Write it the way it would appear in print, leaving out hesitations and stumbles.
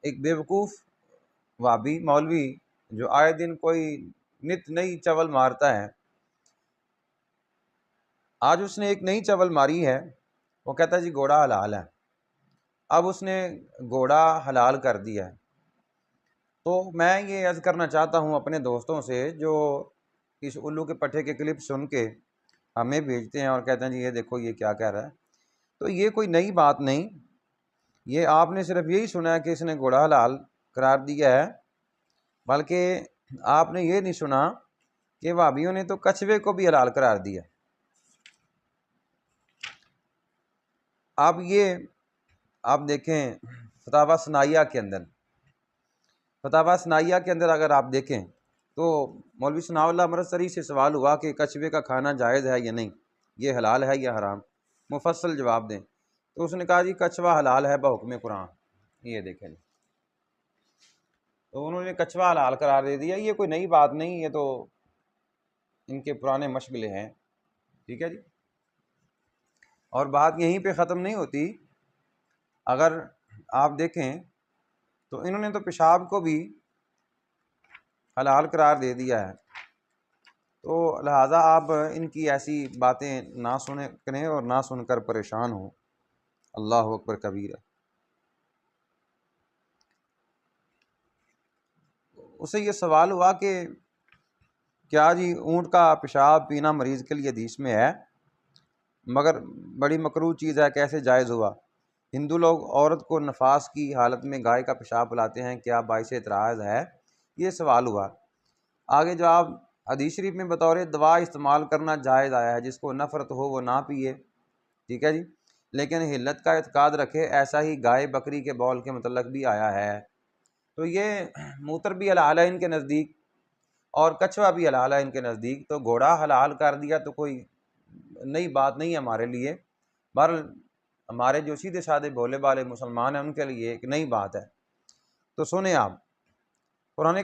ایک بیوقوف وابی مولوی جو آئے دن کوئی نت نئی چول مارتا ہے، آج اس نے ایک نئی چول ماری ہے، وہ کہتا ہے جی گھوڑا حلال ہے۔ اب اس نے گھوڑا حلال کر دیا ہے۔ تو میں یہ عرض کرنا چاہتا ہوں اپنے دوستوں سے جو اس الو کے پٹھے کے کلپ سن کے ہمیں بھیجتے ہیں اور کہتے ہیں جی یہ دیکھو یہ کیا کہہ رہا ہے، تو یہ کوئی نئی بات نہیں، یہ آپ نے صرف یہی سنا ہے کہ اس نے گھوڑا حلال قرار دیا ہے، بلکہ آپ نے یہ نہیں سنا کہ وہابیوں نے تو کچھوے کو بھی حلال قرار دیا۔ اب یہ آپ دیکھیں فتاوی ثنائیہ کے اندر اگر آپ دیکھیں تو مولوی ثناء اللہ مرسری سے سوال ہوا کہ کچھوے کا کھانا جائز ہے یا نہیں، یہ حلال ہے یا حرام، مفصل جواب دیں، تو اس نے کہا جی کچھوا حلال ہے بحکم قرآن۔ یہ دیکھیں تو انہوں نے کچھوا حلال قرار دے دیا، یہ کوئی نئی بات نہیں، یہ تو ان کے پرانے مشغلے ہیں، ٹھیک ہے جی۔ اور بات یہیں پہ ختم نہیں ہوتی، اگر آپ دیکھیں تو انہوں نے تو پیشاب کو بھی حلال قرار دے دیا ہے، تو لہٰذا آپ ان کی ایسی باتیں نہ سنیں کریں اور نہ سن کر پریشان ہوں۔ اللہ اکبر کبیرہ۔ اسے یہ سوال ہوا کہ کیا جی اونٹ کا پیشاب پینا مریض کے لیے حدیث میں ہے، مگر بڑی مکروہ چیز ہے، کیسے جائز ہوا؟ ہندو لوگ عورت کو نفاس کی حالت میں گائے کا پیشاب پلاتے ہیں، کیا باعث اعتراض ہے؟ یہ سوال ہوا۔ آگے جواب، حدیث شریف میں بطور دوا استعمال کرنا جائز آیا ہے، جس کو نفرت ہو وہ نہ پیے، ٹھیک ہے جی، لیکن حلت کا اعتقاد رکھے، ایسا ہی گائے بکری کے بول کے متعلق بھی آیا ہے۔ تو یہ موتر بھی حلال ہے ان کے نزدیک اور کچھوا بھی حلال ہے ان کے نزدیک، تو گھوڑا حلال کر دیا تو کوئی نئی بات نہیں ہے ہمارے لیے، بہرحال ہمارے جو سیدھے سادے بھولے بالے مسلمان ہیں ان کے لیے ایک نئی بات ہے۔ تو سنیں آپ، قرآن